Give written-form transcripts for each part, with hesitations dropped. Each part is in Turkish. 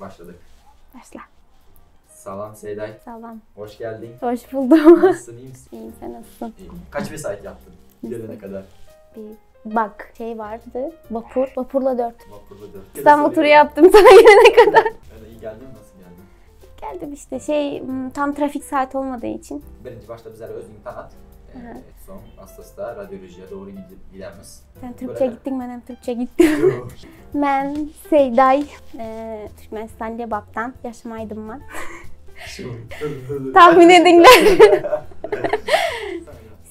Başladık. Başla. Salam Seyday. Selam. Hoş geldin. Hoş buldum. Nasılsın, iyi misin? İyiyim, sen nasılsın? İyiyim. Kaç vesait yaptın gelene kadar? Bak şey vardı, vapur. Vapurla 4. Vapurda 4. İstanbul turu yaptım sana gelene kadar. Öyle iyi geldin mi? Nasıl geldin? Geldim işte tam trafik saati olmadığı için. Birinci başta bizlere özünü tanıt. Son aslasda radyolojiye doğru gidemiz. Sen Türkçe gittin, ben hem Türkçe gittim. Ben Seyday, Türkmenistan Lebap'tan yaşamaydım ben. Tahmin edinler.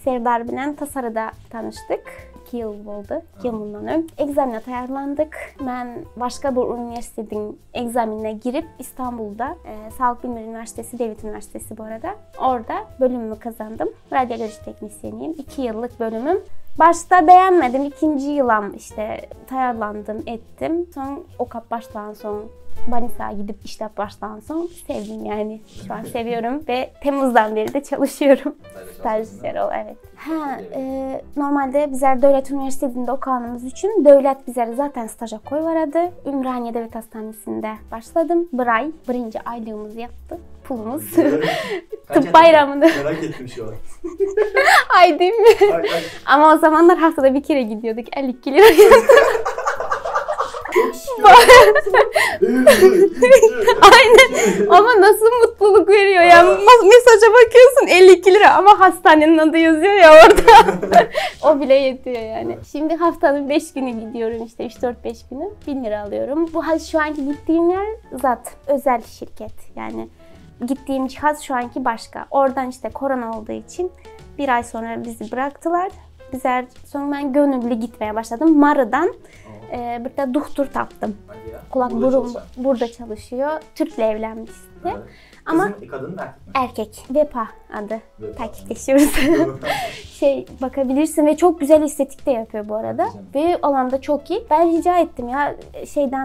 Serdar bilen Tasarı'da tanıştık. 2 yıl oldu, 2 yıl bundan ön. Egzamine tayarlandık. Ben başka bir üniversitenin egzaminine girip İstanbul'da Sağlık Bilimleri Üniversitesi, Devlet Üniversitesi bu arada. Orada bölümümü kazandım. Radyoloji teknisyeniyim. 2 yıllık bölümüm. Başta beğenmedim. 2. yılam işte tayarlandım, ettim. Son OKAP baştan son Banisa'ya gidip işlep baştan son sevdim yani. Şu an seviyorum ve Temmuz'dan beri de çalışıyorum. Stajyer ol, evet. Normalde bizler devlet üniversitesinde okanımız için devlet bizleri zaten staja koyvaradı. Ümraniye Devlet Hastanesi'nde başladım. Birinci aylığımızı yaptı. Pulumuz. Tıp bayramında. Merak ettim şu an. Ay değil mi? Ay. Ama o zamanlar haftada bir kere gidiyorduk. 52 lira. Aynen. Ama nasıl mutluluk veriyor ya. Mesaja bakıyorsun 52 lira ama hastanenin adı yazıyor ya orada. O bile yetiyor yani. Şimdi haftanın 5 günü gidiyorum işte 3-4-5 günü 1000 lira alıyorum. Bu şu anki gittiğim yer zat özel şirket yani. Gittiğim cihaz şu anki başka. Oradan işte korona olduğu için bir ay sonra bizi bıraktılar. Bizler sonra ben gönüllü gitmeye başladım. Marı'dan bir de doktor taptım. Kulak burun burada çalışıyor. Türk'le evlenmişti. Evet. Ama kadın mı erkek mi? Erkek. Vepa adı. Takipleşiyoruz. Bakabilirsin ve çok güzel estetik de yapıyor bu arada. Ve alanda çok iyi. Ben rica ettim ya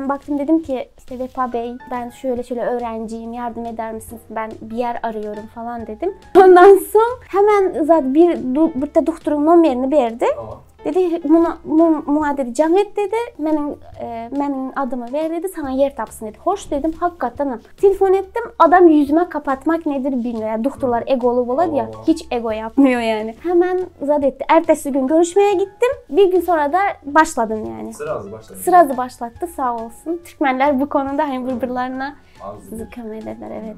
baktım dedim ki işte Vepa Bey ben şöyle öğrenciyim yardım eder misiniz? Ben bir yer arıyorum falan dedim. Ondan sonra hemen zaten bir doktorun numaranı verdi. Dedi, buna dedi, Canet dedi, benim adımı ver dedi, sana yer tapsın dedi. Hoş dedim, hakikaten. Telefon ettim, adam yüzüme kapatmak nedir bilmiyor. Yani doktorlar egolu olur ya, hiç ego yapmıyor yani. Hemen zaten ertesi gün görüşmeye gittim. Bir gün sonra da başladım yani. Sırazı başlattı sağ olsun. Türkmenler bu konuda hani birbirlerine kömeğdeler, evet.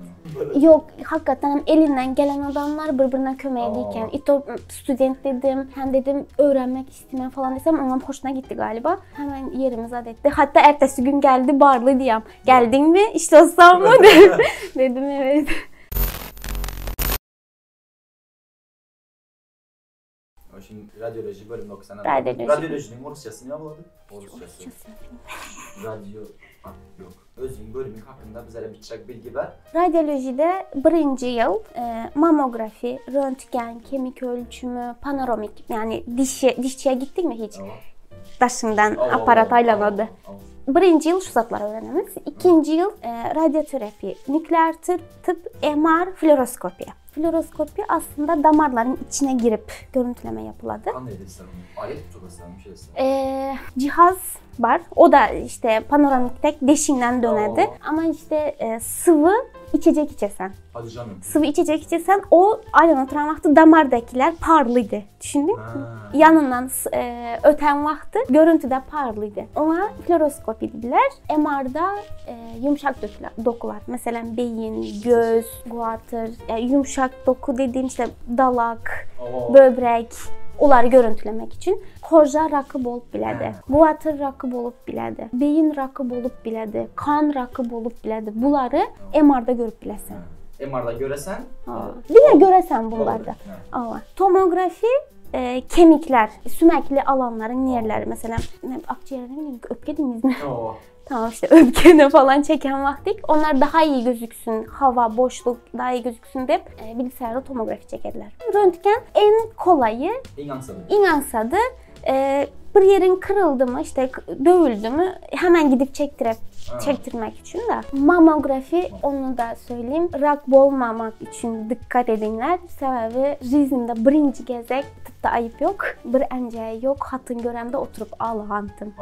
Yok, hakikaten elinden gelen adamlar birbirine kömeğdeyken. İto student dedim, hem dedim öğrenmek istemem falan desem onun hoşuna gitti galiba. Hemen yerimiz adetti. Hatta ertesi gün geldi barlı diyem. Geldin mi? İşte olsam mı? Dedim evet. Şimdi radyoloji bölümünde okusan. Radyolojinin Rusçası ne oldu? Rusçası. Yok. Özün bölümü hakkında bize birçok bilgi ver. Radyolojide 1. yıl mamografi, röntgen, kemik ölçümü, panoramik yani dişçiye gittin mi hiç? Daşından aparat aylanadı. 1. yıl şu zatları öğreniriz. 2. yıl radyoterapi, nükleer tıp, MR, fluoroskopi. Fluoroskopi aslında damarların içine girip görüntüleme yapıladı. Anlayabilirsin onu. Alet tutulması bir şeysin. Cihaz var. O da işte panoramik tek deşiğinden dönedi. Ama işte sıvı içecek içesen. Hadi canım. Sıvı içecek içesen o aynen oturan vakti damardakiler parlıydı. Düşündün mü? Yanından öten vakti görüntüde parlıydı. Ona fluoroskopi dediler. MR'da yumuşak dokular. Mesela beyin, göz, guatr, yani yumuşak doku dediğim işte dalak, böbrek. Onları görüntülemek için koja rakıb olub bilədi, guatr rakıb olub bilədi, beyin rakıb olub bilədi, kan rakıb olub bilədi. Bunları MR'da görüp biləsən. MR'da görəsən? Bir də görəsən bunlarda. Tomografi kemikler, süməkli alanların yerleri. Mesela akciğerin öpke deniz mi? Tamam işte öpkene falan çeken vaktik onlar daha iyi gözüksün, hava, boşluk daha iyi gözüksün deyip bilgisayarda tomografi çekerler. Röntgen en kolayı inansadı. Bir yerin kırıldı mı, işte dövüldü mü hemen gidip çektirmek için de. Mamografi onu da söyleyeyim, rak olmamak için dikkat edinler. Sebebi rizmde birinci gezek tıpta ayıp yok, bir enceği yok, hatın göremde oturup ağlantım.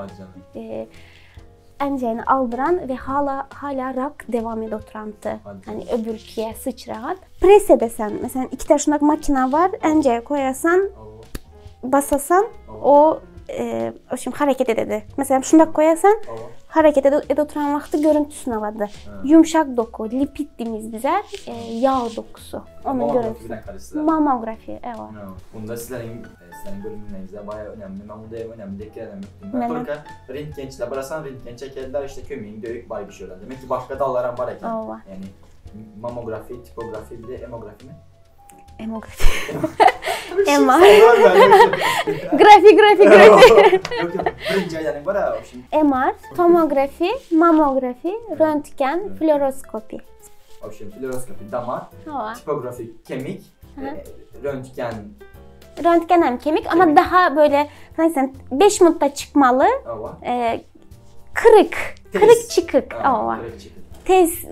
enceyini aldıran ve hala rak devam ediyor oturantı. Hani öbürkiye sıçrayan. Pres edesen, mesela 2 tane şundak makine var, enceye koyasan, basasan, o şimdi hareket ededi. Mesela şundak koyasan, hareket edip oturan vakti görüntüsünü aladı. Yumuşak doku, lipid dimiz bize, yağ dokusu. Onun görüntüsü. Mamografi, evet. Bunda sizlerin bölümünüzde bayağı önemli. Ben burada önemli deklarlarım ettim. Türkiye rentgençiler, barasan rentgen çekerler işte kömüğün döyük bay bir şey öğrendi. Demek ki başka dallara var eken. Yani mamografi, tipografi, bir de emografi mi? Emografi. MR. Grafi. Yok. Birinci yani var ya şimdi. MR, tomografi, mamografi, röntgen, fluoroskopi. Şimdi fluoroskopi damar, tipografi kemik, röntgen. Röntgen hem kemik ama daha böyle mesela 5 minutta çıkmalı. Kırık çıkık. Tez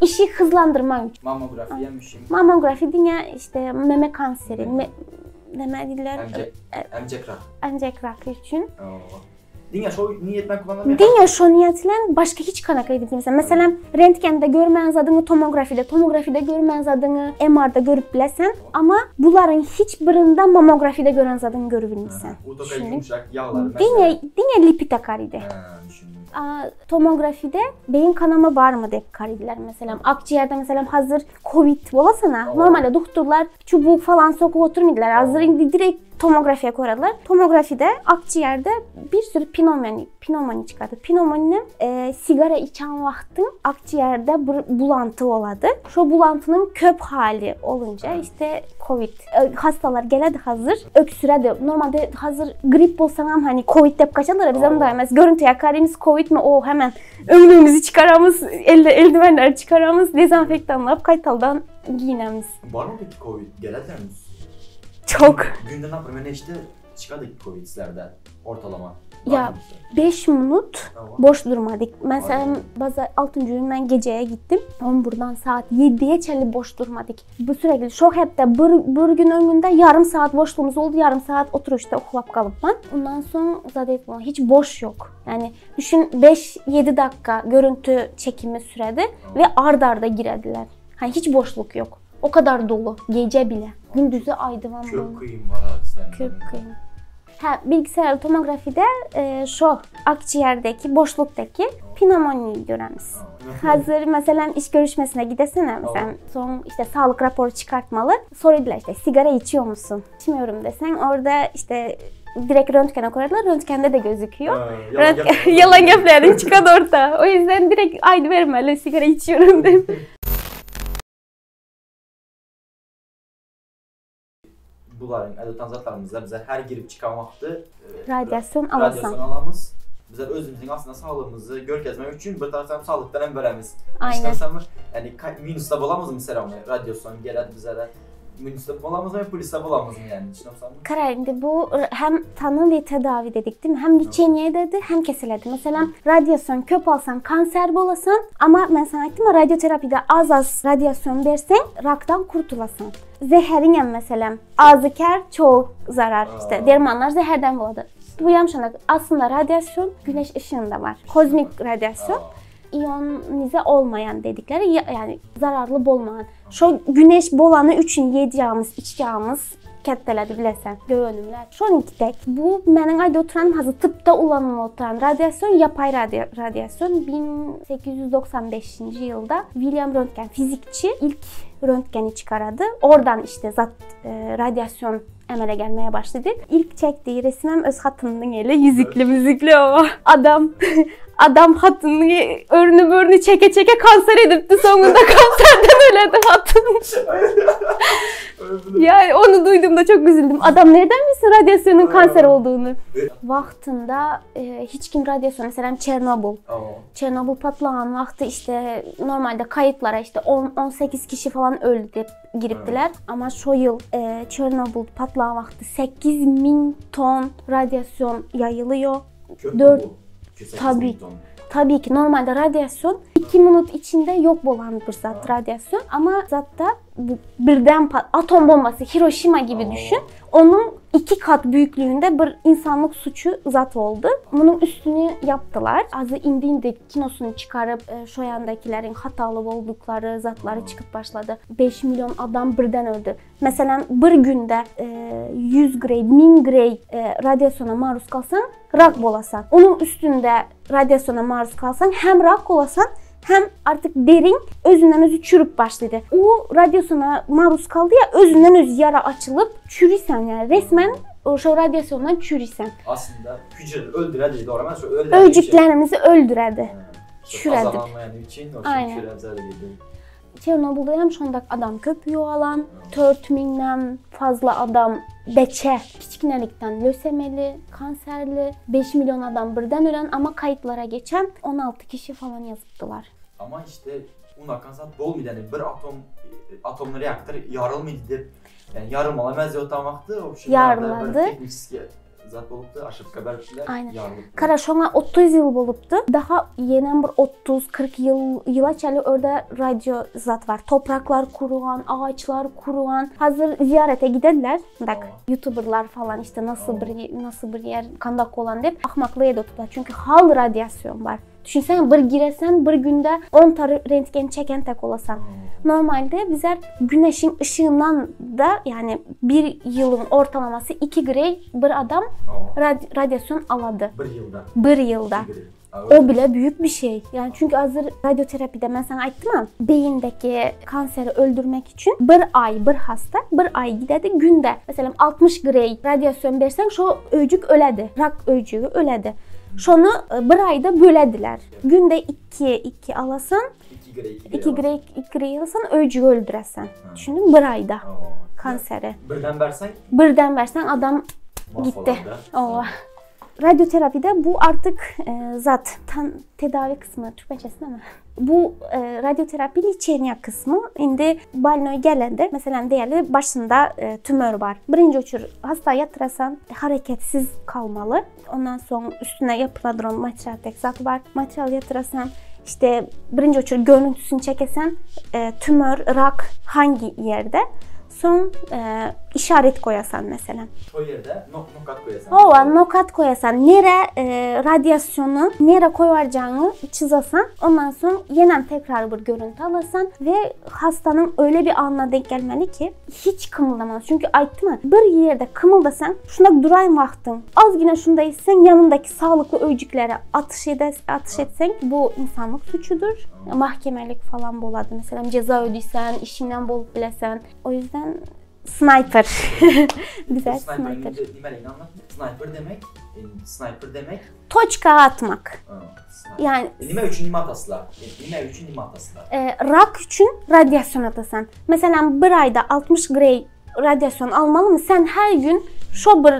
işi hızlandırmak. Mamografi yemişim. Mamografi dünya işte meme kanseri, ne dediler? Emcek rakı için. Dünya şu niyetle kullanılmıyor. Dünya şu niyetle başka hiç kanak edip mesela röntgende görmeniz adını tomografide görmeniz adını MR'da görüp bilesen ama bunların hiçbirinde mamografide görmeniz adını görebilmişsin. O da yumuşak yağlar. Dünya lipid akaride. Tomografide beyin kanama var mı deyip karidiler mesela. Akciğerde mesela hazır Covid olasana. Normalde doktorlar çubuk falan sokup oturmadılar. Hazır direkt tomografiye koyarlar. Tomografide akciğerde bir sürü pnömoni çıkardı. Pnömoninin sigara içen vaktin akciğerde bulantı oladı. Şu bulantının köp hali olunca işte Covid hastalar geledi hazır. Öksüredi. Normalde hazır grip olsan ama hani Covid deyip kaçarlar. Biz onu dayanmaz. Görüntü yakarımız Covid mi? O hemen önlüğümüzü çıkaramız, eldivenler çıkaramız, dezenfektanla kaytaldan giyinemiz. Var mı peki Covid? Gelenler mi? Çok. Günde ne yapayım? Ne işte çıkardık Covid'lerde ortalama. Ya 5 minut boş durmadık. Mesela bazı 6. gün ben geceye gittim. Buradan saat 7'ye çeli boş durmadık. Bu sürekli şok hep de bir gün önünde yarım saat boşluğumuz oldu. Yarım saat oturuşta okulap kalıp ben. Ondan sonra zaten hiç boş yok. Yani düşün 5-7 dakika görüntü çekimi süredi ve arda girediler. Hani hiç boşluk yok. O kadar dolu. Gece bile. Gündüzü aydınlan dolu. Kök kıyım var abi. Kök kıyım. Bilgisayar tomografide şu akciğerdeki boşluktaki pnömoniyi göremiz. Hazır mesela iş görüşmesine gidesene mesela son işte sağlık raporu çıkartmalı. Soruyorlar işte sigara içiyor musun? İçmiyorum desen orada işte direkt röntgene koyarlar. Röntgende de gözüküyor. Yalan geplerin çıkan orta. O yüzden direkt aynı vermeli sigara içiyorum dedim. Bunların adotan zatlarımızda bize her girip çıkan vakti radyasyon alamız. Bize özümüzün aslında sağlığımızı görkezmek için bir taraftan sağlıktan en bölemiz. Aynen. İşte yani minusda bulamaz mı selamı? Radyasyon geledi bize de. Minusda bulamaz mı? Poliste bulamaz mı yani? Karayinde bu hem tanı ve tedavi dedik değil mi? Hem liçeniye dedi hem kesiledi. Mesela radyasyon köp alsan kanser bulasan ama mesela ettim ya radyoterapide az radyasyon versen raktan kurtulasın. Zeherin mesela azı kar çoğu zarar. İşte dermanlar zeherden buladı. Bu yanlışlıkla aslında radyasyon güneş ışığında var. Kozmik radyasyon. İyonize olmayan dedikleri yani zararlı bolmayan. Şu güneş bolanı üçün yiyeceğimiz, içeceğimiz kettelədi bilesen, göğönümler. Şonunki tek. Bu mənim ayda oturan hazır tıpta ulanma oturan radyasyon, yapay radyasyon. 1895 yılda William Röntgen fizikçi ilk röntgeni çıkaradı. Oradan işte radyasyon əmələ gelmeye başladı. İlk çektiği resimem öz hatının eli yüzüklü ama adam hatını örünü çeke kanser edipti sonunda kanserden öledi hatın. Yani onu duyduğumda çok üzüldüm. Adam nereden bilsin radyasyonun kanser olduğunu? Vaktinde hiç kim radyasyon mesela Çernobil patlayan vakti işte normalde kayıtlara işte 18 kişi falan öldü deyip giriptiler. Ama şu yıl Çernobil patlayan vakti 8.000 ton radyasyon yayılıyor. 4 Tabii ki normalde radyasyon 2 minut içinde yok olan bir zat radyasyon ama zatta bu birden atom bombası Hiroşima gibi düşün. Onun 2 kat büyüklüğünde bir insanlık suçu zat oldu. Bunun üstünü yaptılar. Azı indi kinosunu çıkarıp şu yandakilerin hatalı oldukları zatları çıkıp başladı. 5 milyon adam birden öldü. Mesela bir günde 100 grey, 1000 grey radyasyona maruz kalsan rak bolasan. Onun üstünde radyasyona maruz kalsan hem rak olasan hem artık derin özünden özü çürüp başladı. O radyasyona maruz kaldı ya, özünden öz yara açılıp çürüsen, yani resmen o radyasyondan çürüsen. Aslında hücreleri öldüredi, doğru mu? Öcüklerimizi öldüredi. Çüredi. Azalamayan için o hücreler zarar ediyor. Çernobyl'da hem şondak adam köpüyor alan, 4000'den fazla adam beçe, kiçkinelikten lösemeli, kanserli, 5 milyon adam birden ölen ama kayıtlara geçen 16 kişi falan yazıttılar. Ama işte bunlar kansat bol yani bir atomlu reaktör yarılmaydı. Yani yarılmalar meziyottan vakti o şey yarıladı. Teknik zat bolupdu, aşıp kabarçılar yarıldı. Karaşon'a 30 yıl bolupdu. Daha yenen bir 30-40 yıla çeli orada radyo zat var. Topraklar kurulan, ağaçlar kurulan. Hazır ziyarete giderler. Bak, YouTuber'lar falan işte nasıl bir yer kandak olan deyip ahmaklığa da tutar. Çünkü hal radyasyon var. Düşünsene bir giresen bir günde 10 tane röntgen çeken tek olasan. Normalde bizler güneşin ışığından da yani bir yılın ortalaması 2 grey bir adam radyasyon aladı. Bir yılda. O bile büyük bir şey. Yani çünkü hazır radyoterapide ben sana aytdım ama beyindeki kanseri öldürmek için bir hasta bir ay gidedi günde. Mesela 60 grey radyasyon versen şu öcük öledi. Rak öcüğü öledi. Şunu bir ayda bölediler. Günde 2 alasan, 2 grey alasan öcüğü öldüresen. Düşünün bir ayda kanseri. Birden versen adam gitti. Radyoterapide bu artık tedavi kısmı, Türkçesi değil mi? Bu radyoterapi liçeniya kısmı. Şimdi balinoya gelende mesela değerli başında tümör var. Birinci uçur hasta yatırasan hareketsiz kalmalı. Ondan sonra üstüne yapıladron material tek zat var. Material yatırasan işte birinci uçur görüntüsünü çekesen tümör, rak hangi yerde? Son işaret koyasan mesela. O yerde nokat koyasan. Nokat koyasan. Nere radyasyonu, nere koyacağını çizasan. Ondan sonra yeniden tekrar bir görüntü alasan ve hastanın öyle bir anına denk gelmeli ki hiç kımıldamaz. Çünkü aytdı mı? Bir yerde kımıldasan, şunda durayım vaktin. Az yine şunda etsen yanındaki sağlıklı öcüklere atış etsen bu insanlık suçudur. Mahkemelik falan boladı. Mesela ceza ödeysen, işinden bolup bilesen. O yüzden sniper. Güzel sniper. Sniper demek toçka atmak. Yani nime üçün nimataslar. Rak üçün radyasyon atasan. Mesela bir ayda 60 grey radyasyon almalı mı? Sen her gün şu bir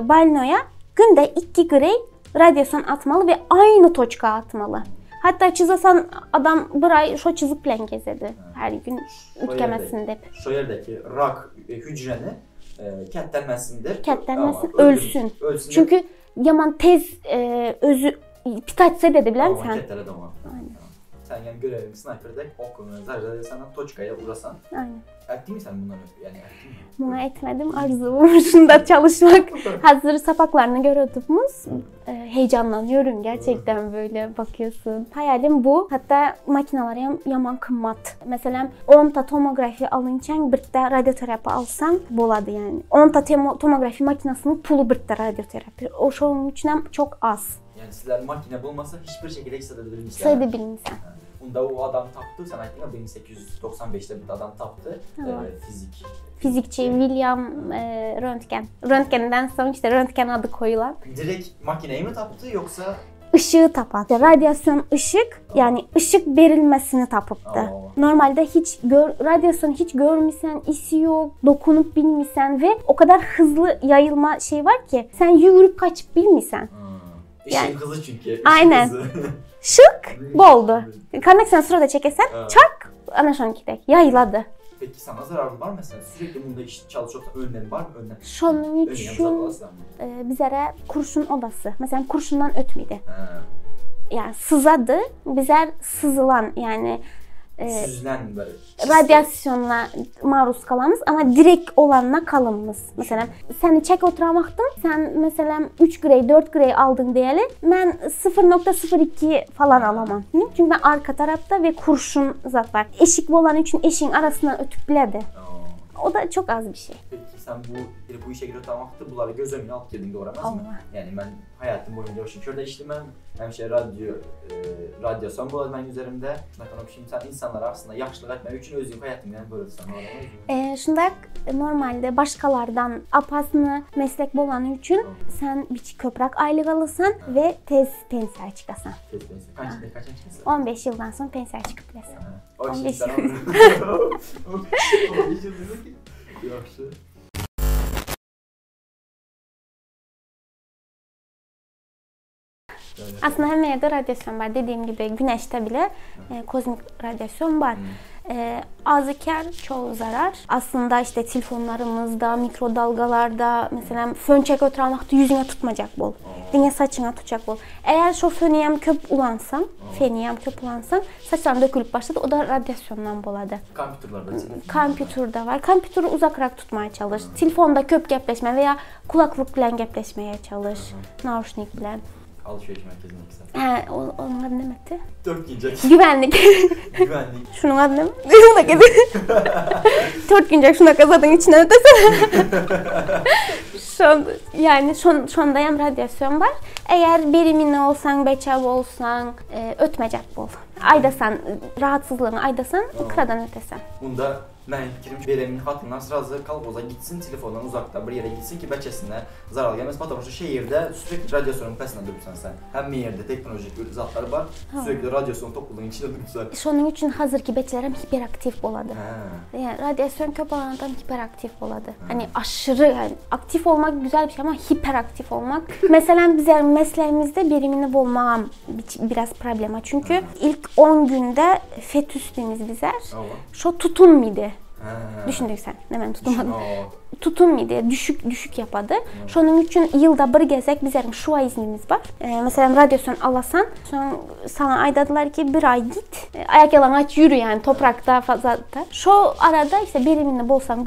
balinoya günde 2 grey radyasyon atmalı ve aynı toçka atmalı. Hatta çizasan adam bir ay şu çizikle gezedi her gün ütkemesinde. Şu yerdeki rak hücreni ketlenmesindir. Ölsün. Çünkü yaman tez özü pitaçse dedi bilen sen. Sen yani görevin sniper'da okunu zarjada sana toçkaya urasan. Aynen. Ettin mi sen bunları? Yani ettin mi? Buna etmedim. Arzum şunda çalışmak. Hazır sapaklarını görüyoruz. Heyecanlanıyorum gerçekten böyle bakıyorsun. Hayalim bu. Hatta makineler yaman kımmat. Mesela 10 ta tomografi alıncan bir de radyoterapi alsan boladı yani. 10 ta tomografi makinesinin pulu bir de radyoterapi. O şunun için çok az. Yani sizler makine bulmasa hiçbir şekilde sayıdabilmişler. Sayıdabilmişler. Bunda o adam taptı, sen aytın ya 1895'te bir adam taptı, Fizikçi William Röntgen. Röntgen'den sonra işte Röntgen adı koyulan. Direkt makineyi mi taptı yoksa? Işığı tapan. Radyasyon ışık, yani ışık verilmesini tapıptı. Normalde radyasyon hiç görmüşsen, isi yok, dokunup bilmişsen ve o kadar hızlı yayılma şey var ki sen yürüyüp kaçıp bilmişsen. Yani, hızlı çünkü. Aynen. Şık boldu. Kandak sen sırada çekesen çak anaşan gidek. Yayıladı. Peki sana zararı var mı mesela? Sürekli bunda iş çalışıyorsa önlem var mı? Şunun için bizlere kurşun odası. Mesela kurşundan ötmedi. Yani sızadı. Bizler sızılan yani süzülen böyle radyasyonla maruz kalamız ama direkt olanla kalımız. Mesela seni çek oturamaqdım, sen mesela 3 grey, 4 grey aldın deyəli, mən 0.02 falan alamam. Çünkü ben arka tarafta ve kurşun zat var. Eşikli olan için eşiğin arasından ötüp bilədi. O da çok az bir şey. Peki sen bu işe giriyor tamamdır, bunları göz önüne alıp girdin doğramaz mı? Yani ben hayatım boyunca o şekilde işlemem. Hem şey radyasyon buladı ben üzerimde. Şimdi sen insanlara aslında yaxşılıq etmək üçün özün hayatından bölürsən. Şundak normalde başkalardan apasını meslek bolanı üçün sen bir köprak aylık alırsan ve tez pensiya çıkasan. Tez pensiya. Kaç çıkasın? 15 yıldan sonra pensiya çıkıp biləsən. 15 yıl. 15 yıl demek ki. Yaxşı. Aslında her yerde radyasyon var. Dediğim gibi güneşte bile kozmik radyasyon var. Azı kar, çoğu zarar. Aslında işte telefonlarımızda, mikrodalgalarda, mesela fön çek oturmakta yüzüne tutmayacak bol. Dine saçına tutacak bol. Eğer şu föniyem köp ulansan, saçların dökülüp başladı, o da radyasyondan boladı. Kompütürde var. Kompütürü uzakarak tutmaya çalış. Telefonda köp gepleşme veya kulaklık bilen gepleşmeye çalış. Nauşnik bilen. Alışveriş merkezine gitsen. Onun adı ne Mete? 4 güncek. Güvenlik. Güvenlik. Şunun adı ne? Şunu da gedi. 4 güncek şuna kazadın içine ötesene. Yani şunda hem radyasyon var. Eğer berimini olsan, beçav olsan, ötmeyecek bol. Aydasan, rahatsızlığını aydasan, ikradan ötesen. Bunda mənim fikrim beremin xatından razı qalıb oza gitsin telefondan uzaqda bir yere gitsin ki bəlkəsinə zarar gəlməz. Потому что şehirdə sürekli radyasyonun pəsində durursan sən. Həm yerdə teknolojik zatlar var, sürekli radyasyon topluluğunun içində durursan. Şunun üçün hazırki beçələrim hiperaktif boladı. Yani radyasyon köp olandan hiperaktif boladı. Hani aşırı yani aktif olmak güzel bir şey ama hiperaktif olmak. Mesela bizler mesleğimizde berimini bulmam biraz problema. Çünkü ilk 10 günde fetüstünüz bizler. Şu tutun mıydı? Düşündük sen. Hemen tutulmadım. Tutun mıydı? Düşük yapadı. Şunun için yılda bir gezek bizim şua iznimiz var. Mesela radyasyon alasan, sonra sana aydadılar ki bir ay git. Ayak yalan aç yürü yani toprakta fazla da. Şu arada işte berimini bolasan,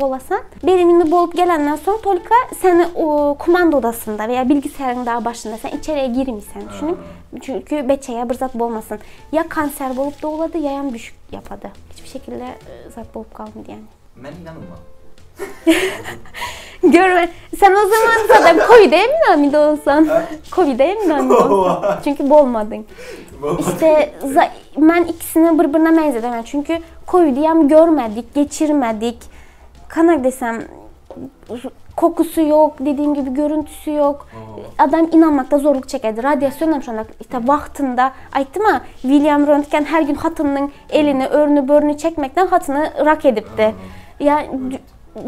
berimini bolup gelenden sonra tolika seni o kumanda odasında veya bilgisayarın daha başında sen içeriye girmişsen düşünün. Çünkü beçeye bir zat bolmasın. Ya kanser bolup doğuladı ya yan düşük yapadı. Hiçbir şekilde zat bolup kalmadı yani. Ben inanılmam. Görme. Sen o zaman zaten Covid'e mi namide olsan? Covid'e mi namide olsan? Çünkü bolmadın. İşte ben ikisini birbirine benzedemem. Çünkü Covid'i hem görmedik, geçirmedik. Kanak desem kokusu yok, dediğim gibi görüntüsü yok. Adam inanmakta zorluk çekerdi. Radyasyon hem şu anda işte vaktinde aytdım ha William Röntgen her gün hatının elini, örnü, börnü çekmekten hatını rak edipti. Yani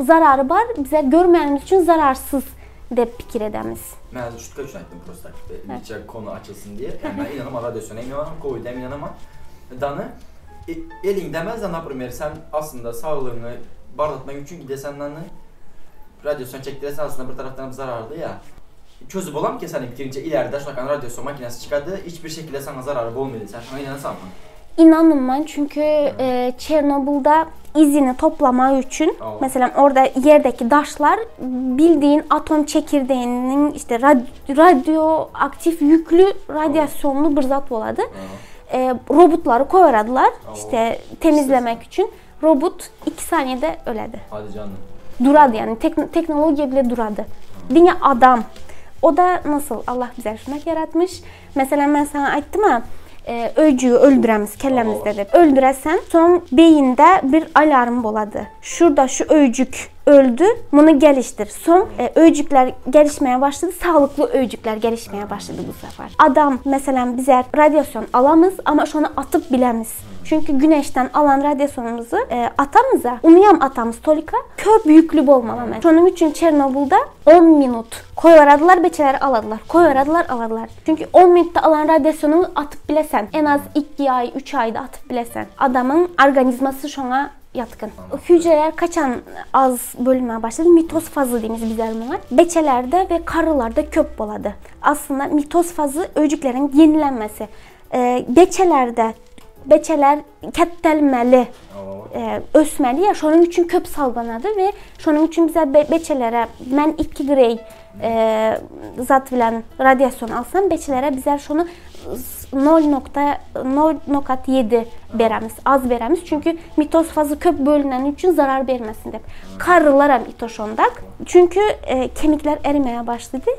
zararı var, bize görmeyenimiz için zararsız de fikir edemiz. Ben şutka üçün ettim prostatikte, birçok konu açılsın diye. Yani ben inanamam radyasyona, inanamam Covid'e, inanamam. Danı, elin demezden, например, sen aslında sağlığını bardatmak için gidesen radyasyon çektiresen aslında bir taraftan zararlı ya. Çözüp olam ki senin bitirince ileride şunakan radyasyon makinesi çıkardı, hiçbir şekilde sana zararı olmadı. Sen şuna inanırsan mı? İnanın ben çünkü Çernobıl'da izini toplama için mesela orada yerdeki taşlar bildiğin atom çekirdeğinin işte radyoaktif yüklü radyasyonlu bir zat oladı. Robotları koyaradılar işte temizlemek için. Robot 2 saniyede öledi. Hadi canım. Duradı yani teknoloji bile duradı. Dünya adam. O da nasıl Allah bize şunak yaratmış. Mesela ben sana aytdım ha öcüyü öldüremiz kellemizde de. Öldüresen son beyinde bir alarm boladı. Şurada şu öcük öldü, bunu geliştir. Son öcükler gelişmeye başladı, sağlıklı öcükler gelişmeye başladı bu sefer. Adam mesela bize radyasyon alamız ama şunu atıp bilemiz. Çünkü güneşten alan radyasyonumuzu atamıza, unuyam atamız tolika köp yüklü olmalı. Şunun için Çernobıl'da 10 minut koyaradılar, beçeleri aladılar. Koyaradılar, aladılar. Çünkü 10 minutta alan radyasyonu atıp bilesen, en az 2 ay, 3 ayda atıp bilesen, adamın organizması şuna yatkın. Hücreler kaçan az bölünmeye başladı. Mitoz fazı dediğimiz bizler bunlar. Beçelerde ve karılarda köp boladı. Aslında mitoz fazı öcüklerin yenilenmesi. Beçelerde beçələr kəttəlməli, ösməli ya, şunun üçün köp salgılanır ve şunun üçün bizə beçələrə, mən 2 qrey zat bilən radyasyon alsam, beçələrə bizə şunu 0.7 verəmiz, az verəmiz. Çünki mitoz fazı köp bölünən üçün zarar verməsin deyə. Karılaram itoşondak. Çünki kemiklər əriməyə başladı.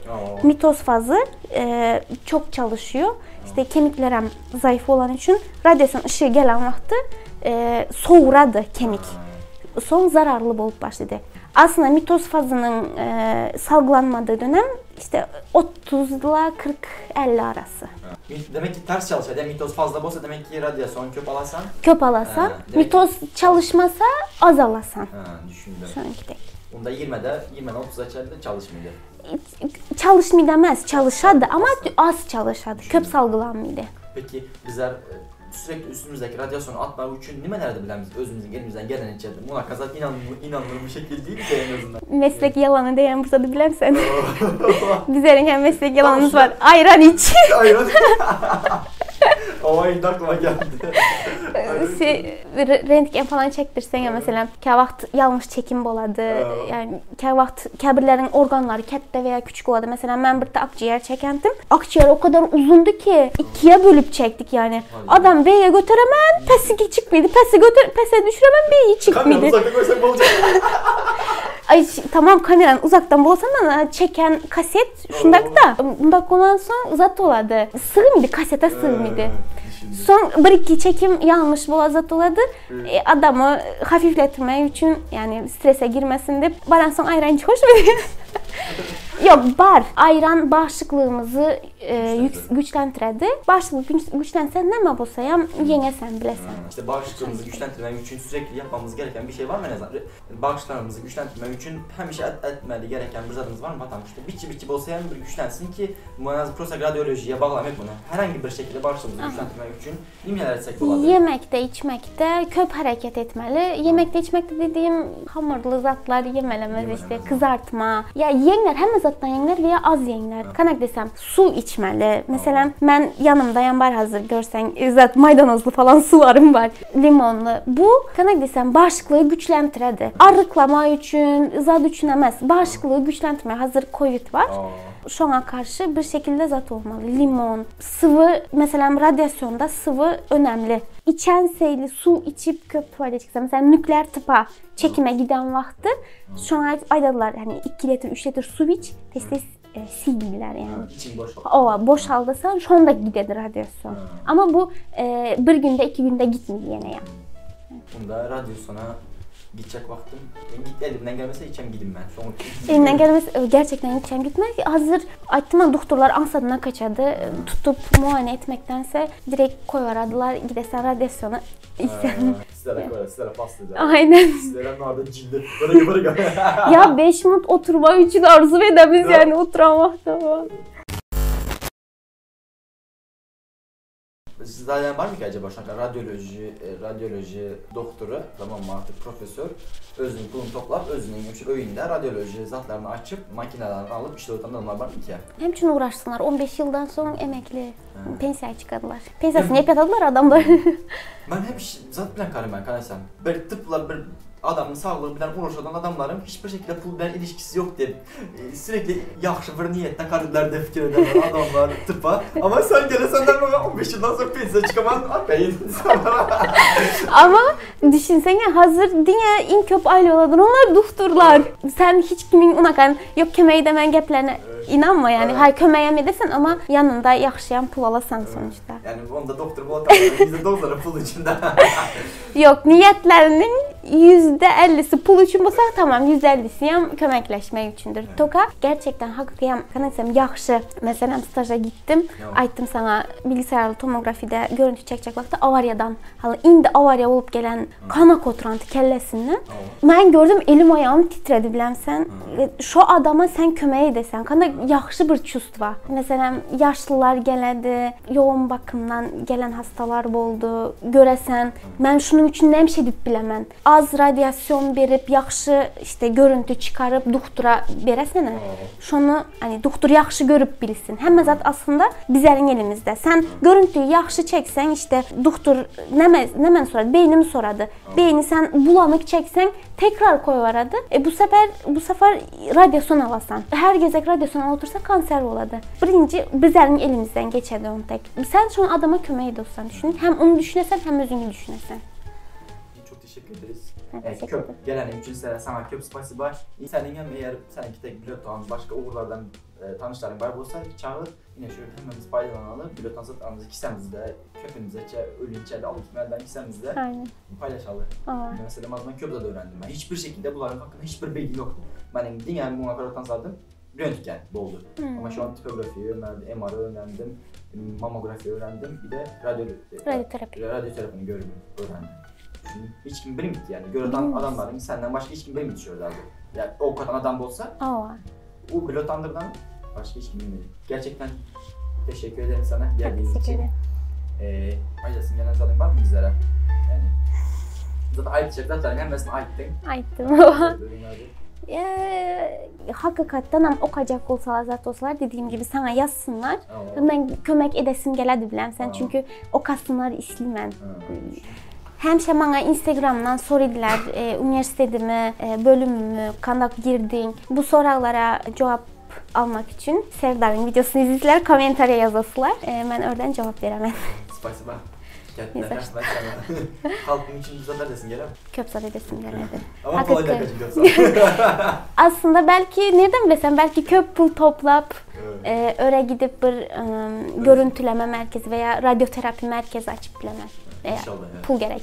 Mitoz fazı çok çalışıyor. İşte kemiklərim zayıf olan üçün radyasyon ışığı gələn vaxtı soğuradı kemik. Son zararlı olup başladı. Aslında mitoz fazının salgılanmadığı dönem işte 30 ile 40-50 arası. Demek ki ters çalışıyor. Yani mitoz fazla olsa demek ki radyasyon köp alasan. Köp alasan. Mitoz çalışmasa az alasan. Düşündüm. Sonraki tek. Bunda 20'de 30'a çeldi çalışmıydı. Çalışmıyor demez. Çalışadı ama az çalışadı. Köp salgılanmıydı. Peki bizler sürekli üstümüzdeki radyasyonu atmak için nelerdi bilemiz özümüzün elimizden gelen içeride. Buna kazat inanılır bir şekilde değil de en azından. Meslek yalanı diyen Bursa'da bilemsen. Bizlerin hem meslek yalanımız var. Ayran iç. Ayran. O ilk aklıma geldi. Rentgen falan çektirsen ya mesela kə vaxt yanlış çekim boladı. Yani kə vaxt kəbirlərin organları kətdə veya küçük oladı. Mesela mən bir akciğer çekendim. Akciğer o kadar uzundu ki 2'ye bölüp çektik yani. Adam B'ye götüremem, pesi çıkmıydı. Pese düşüremem, B'yi çıkmıydı. Kameranı uzakta koysak mı olacak? Ay tamam kameranı uzaktan bulsan da çeken kaset şundak da bundak olan son zat oladı. Sığ mıydı? Kasete sığ mıydı? Son 1-2 çekim yanlış bu zat oladı. Adamı hafiflettirmek için yani strese girmesin de baran son ayran hoş mu? Yok bar. Ayran bağışıklığımızı güçlendirdi. Bağışıklık güçlense ne mi bolsayam yenesen bilesen. İşte bağışıklığımızı güçlendirmek için sürekli yapmamız gereken bir şey var mı ne zaman? Bağışıklığımızı güçlendirmek için hem şey etmeli gereken bir zatımız var mı batam işte biçi bolsayam bir güçlensin ki prostat radyolojiye bağlamak bunu. Herhangi bir şekilde bağışıklığımızı güçlendirmek için neler etsek oladır? Yemekte, içmekte köp hareket etmeli. Yemekte, içmekte dediğim hamurlu zatlar yemelemez işte kızartma. Ya yenler hem zattan yenler veya az yenler. Kanak desem su içmeli. Mesela ben yanımda yanbar hazır görsen zat maydanozlu falan sularım var. Limonlu. Bu kanak desem bağışıklığı güçlendiredi. Arıklama için, zat için emez. Bağışıklığı güçlendirmeye hazır COVID var. Şuna karşı bir şekilde zat olmalı. Limon, sıvı, mesela radyasyonda sıvı önemli. İçen seyli su içip köp tuvalete çıksa, mesela nükleer tıpa çekime giden vakti şuna aydadılar yani 2 litre 3 litre su iç, testis sildiler yani. İçin boşaldısan şunda gidedir radyasyon. Ama bu bir günde 2 günde gitmiyor yine ya. Bunda radyasyona gidecek vaktim. Elimden gelmese içem gidin ben. Elimden gelmese gerçekten içem gitmek. Hazır ayttıma doktorlar ansadına kaçadı. Tutup muayene etmektense direkt koyaradılar. Gidesen radyasyona içsen. Sizlere koyar, sizlere pasta eder. Aynen. Sizlere narda cildi. Böyle. Ya 5 minut oturma için arzu edemiz yani oturamakta falan. Sizlerden var mı ki acaba şu an radyoloji doktoru, tamam mı artık profesör, özünün pulunu toplayıp özünün öyünde radyoloji zatlarını açıp makinelerini alıp işte otanlar var mı ki? Hem için uğraşsınlar 15 yıldan sonra emekli pensiyaya çıkardılar. Pensiyasını yapıyorlar adamlar. Ben hep zat bilen karım ben kanıysam. Böyle tıpla bir adamın sağlığı bilen uğraşan adamların hiçbir şekilde pul bilen ilişkisi yok diye sürekli yaxşı bir niyetle karılar da fikir eden adamlar tıpa. Ama sen gene senden 15 yıldan sonra pensiye çıkamadın beyin insanlara. Ama düşünsene hazır dünya en köp aile oladın onlar doktorlar. Sen hiç kimin unakan yok kömeği demen geplerine inanma yani. Hay kömeğe mi desen ama yanında yaxşıyan pul alasan sonuçta. Yani onda doktor bu atamıyor. %90'ı pul içinde. Yok niyetlerinin %50'si pul için olsa tamam %50'si yam kömekleşmek içindir. Toka gerçekten hakikaten kanıtsam yaxşı. Mesela staja gittim. Aytdım sana bilgisayarlı tomografide görüntü çekecek vakti avariyadan. Hala indi avariya olup gelen kanak oturantı kellesinden. Ben gördüm elim ayağım titredi bilemsen. Şu adama sen kömeği desen. Kanak yaxşı bir çustva. Məsələn, yaşlılar gələdi, yoğun bakımdan gələn hastalar oldu. Görəsən, mən şunun üçün nə edib biləmən. Az radiasyon verib, yaxşı işte görüntü çıxarıb doktora verəsənə. Şunu hani doktor yaxşı görüb bilsin. Həmmə zat aslında bizlərin elimizdə. Sən görüntüyü yaxşı çəksən, işte doktor nə mən soradı, beynimi soradı. Beyni sən bulanıq çəksən, tekrar koyvaradı. Bu sefer radyasyon alasan. Hər gəzək radyasyon otursa kanser oladı. Birinci bizlərin elimizdən keçədi onu tek. Sən şu an adama kömək edirsən düşün. Hem onu düşünəsən, hem özünü düşünəsən. Çok teşekkür ederiz. Köp gelen için sana köp spasiba. Senin hem eğer seninki tek pilotan başka uğurlardan tanışların var olsa çağır. Yine şöyle hemimiz faydalanalım. Pilotan satın ikisizde köpünüzde ölünçede alıp gitmeden ikisizde paylaşalım. Mesela mazman köpde de öğrendim ben. Hiçbir şekilde bunların hakkında hiçbir bilgim yoktu. Ben yani bu aparattan zaten röntgen oldu. Ama şu an tipografiyi öğrendim, MR'ı öğrendim, mamografi öğrendim. Bir de radyoterapinin görümünü öğrendim. Şimdi hiç kim bilmedi yani. Görülen adamların senden başka hiç kim bilmedi şöyle abi. Yani o kadar adam olsa o pilotandırdan başka hiç kim bilmedi. Gerçekten teşekkür ederim sana geldiğiniz için. Aydasın gelen zaten var mı bizlere? Yani zaten ayıtacak zaten hemesini ayıttın. Ayıttım. Hakikaten okuyacak olsalar zaten olsalar dediğim gibi sana yazsınlar. Ben kömek edesim gələdi bilən çünkü okasınlar işləyəm. Həmişə mənə Instagramdan soruydilər üniversitetimi, bölümümü, qandaq girdin. Bu sorulara cevap almak için Serdar'ın videosunu izlədilər, komentariya yazasılar. Mən oradan cevap verəməm. Spasiba. Halkın için zaten desin gelem. Köp edesim geledi. Ama kolay da kaçın köp Aslında belki nereden bilesem belki köp pul toplap öyle gidip bir görüntüleme merkezi veya radyoterapi merkezi açıp bilemem. İnşallah ya. Pul gerek.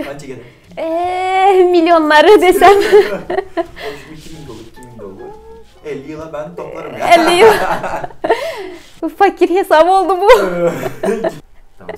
Kaç gerek? Milyonları desem. 2000 dolar. 50 yıla ben toplarım ya. 50 yıl. Fakir hesabı oldu bu. Tamam.